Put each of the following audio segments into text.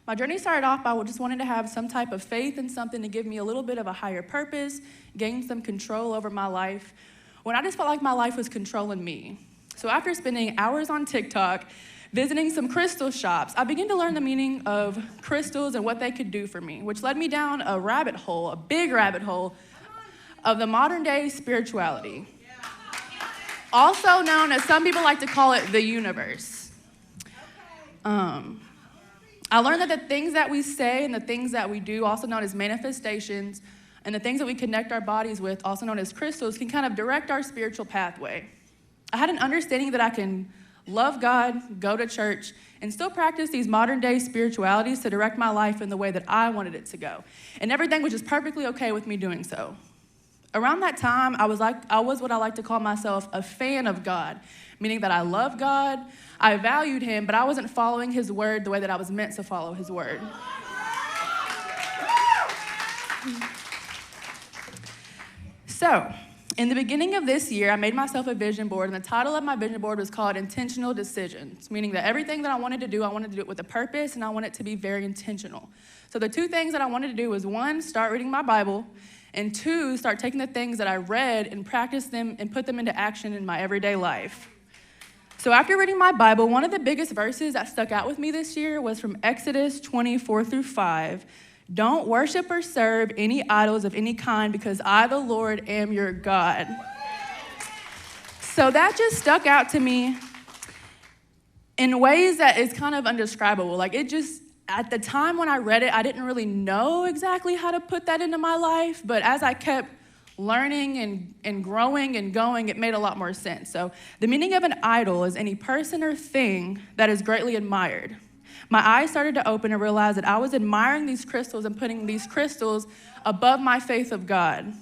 My journey started off by just wanting to have some type of faith in something to give me a little bit of a higher purpose, gain some control over my life, when I just felt like my life was controlling me. So after spending hours on TikTok, visiting some crystal shops, I began to learn the meaning of crystals and what they could do for me, which led me down a rabbit hole, a big rabbit hole, of the modern day spirituality. Also known as, some people like to call it, the universe. I learned that the things that we say and the things that we do, also known as manifestations, and the things that we connect our bodies with, also known as crystals, can kind of direct our spiritual pathway. I had an understanding that I can love God, go to church, and still practice these modern day spiritualities to direct my life in the way that I wanted it to go. And everything was just perfectly okay with me doing so. Around that time, I was what I like to call myself a fan of God, meaning that I love God, I valued him, but I wasn't following his word the way that I was meant to follow his word. So, in the beginning of this year, I made myself a vision board, and the title of my vision board was called Intentional Decisions, meaning that everything that I wanted to do it with a purpose, and I want it to be very intentional. So the two things that I wanted to do was, one, start reading my Bible, and two, start taking the things that I read and practice them and put them into action in my everyday life. So after reading my Bible, one of the biggest verses that stuck out with me this year was from Exodus 20:4-5. Don't worship or serve any idols of any kind, because I, the Lord, am your God. So that just stuck out to me in ways that is kind of indescribable. Like, it just, at the time when I read it, I didn't really know exactly how to put that into my life, but as I kept learning and growing and going, it made a lot more sense. So the meaning of an idol is any person or thing that is greatly admired. My eyes started to open and realize that I was admiring these crystals and putting these crystals above my faith of God.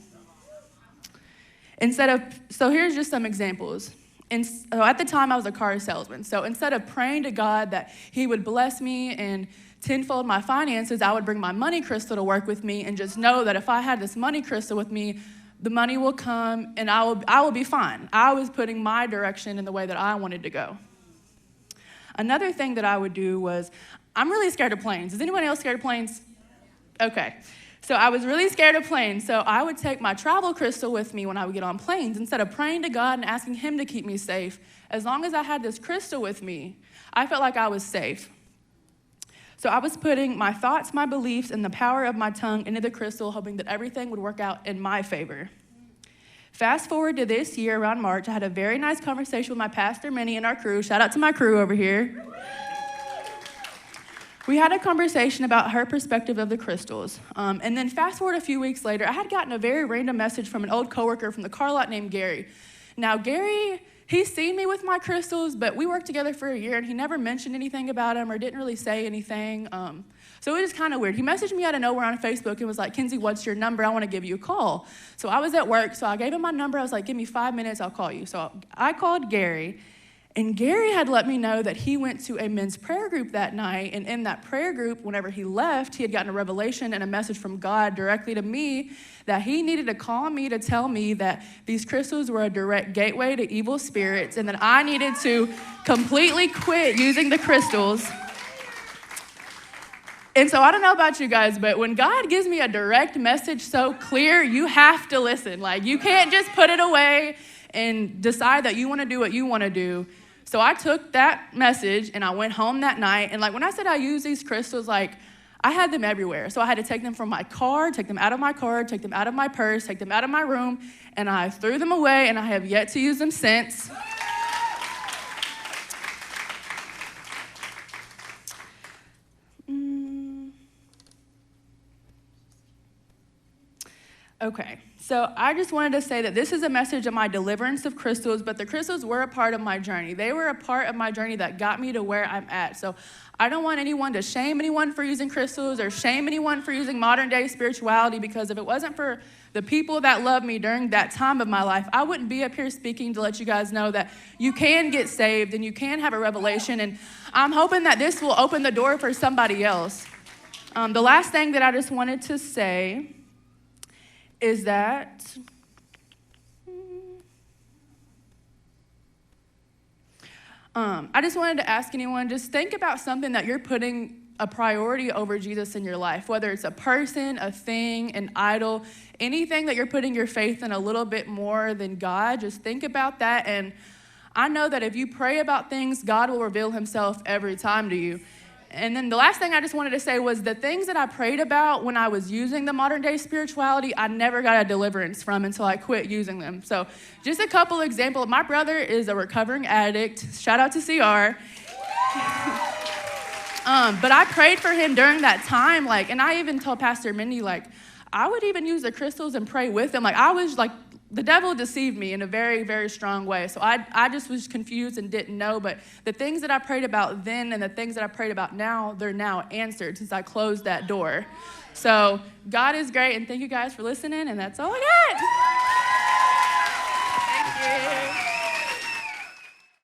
So here's just some examples. At the time, I was a car salesman. So instead of praying to God that he would bless me and tenfold my finances, I would bring my money crystal to work with me and just know that if I had this money crystal with me, the money will come and I will be fine. I was putting my direction in the way that I wanted to go. Another thing that I would do was, I'm really scared of planes. Is anyone else scared of planes? Okay. So I was really scared of planes. So I would take my travel crystal with me when I would get on planes. Instead of praying to God and asking him to keep me safe, as long as I had this crystal with me, I felt like I was safe. So I was putting my thoughts, my beliefs, and the power of my tongue into the crystal, hoping that everything would work out in my favor. Fast forward to this year, around March, I had a very nice conversation with my pastor, Minnie, and our crew. Shout out to my crew over here. We had a conversation about her perspective of the crystals. And then fast forward a few weeks later, I had gotten a very random message from an old coworker from the car lot named Gary. Now, Gary, he's seen me with my crystals, but we worked together for a year, and he never mentioned anything about them or didn't really say anything. So it was kind of weird. He messaged me out of nowhere on Facebook and was like, Kenzie, what's your number? I want to give you a call. So I was at work, so I gave him my number. I was like, give me 5 minutes, I'll call you. So I called Gary, and Gary had let me know that he went to a men's prayer group that night, and in that prayer group, whenever he left, he had gotten a revelation and a message from God directly to me that he needed to call me to tell me that these crystals were a direct gateway to evil spirits and that I needed to completely quit using the crystals. And so I don't know about you guys, but when God gives me a direct message so clear, you have to listen. Like, you can't just put it away and decide that you want to do what you want to do. So I took that message and I went home that night. And like, when I said I use these crystals, like, I had them everywhere. So I had to take them from my car, take them out of my car, take them out of my purse, take them out of my room, and I threw them away, and I have yet to use them since. Okay, so I just wanted to say that this is a message of my deliverance of crystals, but the crystals were a part of my journey. They were a part of my journey that got me to where I'm at. So I don't want anyone to shame anyone for using crystals or shame anyone for using modern day spirituality, because if it wasn't for the people that loved me during that time of my life, I wouldn't be up here speaking to let you guys know that you can get saved and you can have a revelation. And I'm hoping that this will open the door for somebody else. The last thing that I just wanted to say is that I just wanted to ask anyone, just think about something that you're putting a priority over Jesus in your life, whether it's a person, a thing, an idol, anything that you're putting your faith in a little bit more than God, just think about that. And I know that if you pray about things, God will reveal himself every time to you. And then the last thing I just wanted to say was the things that I prayed about when I was using the modern day spirituality, I never got a deliverance from until I quit using them. So just a couple examples. My brother is a recovering addict. Shout out to CR. But I prayed for him during that time, and I even told Pastor Mindy, I would even use the crystals and pray with him. The devil deceived me in a very, very strong way. So I just was confused and didn't know. But the things that I prayed about then and the things that I prayed about now, they're now answered since I closed that door. So God is great, and thank you guys for listening, and that's all I got.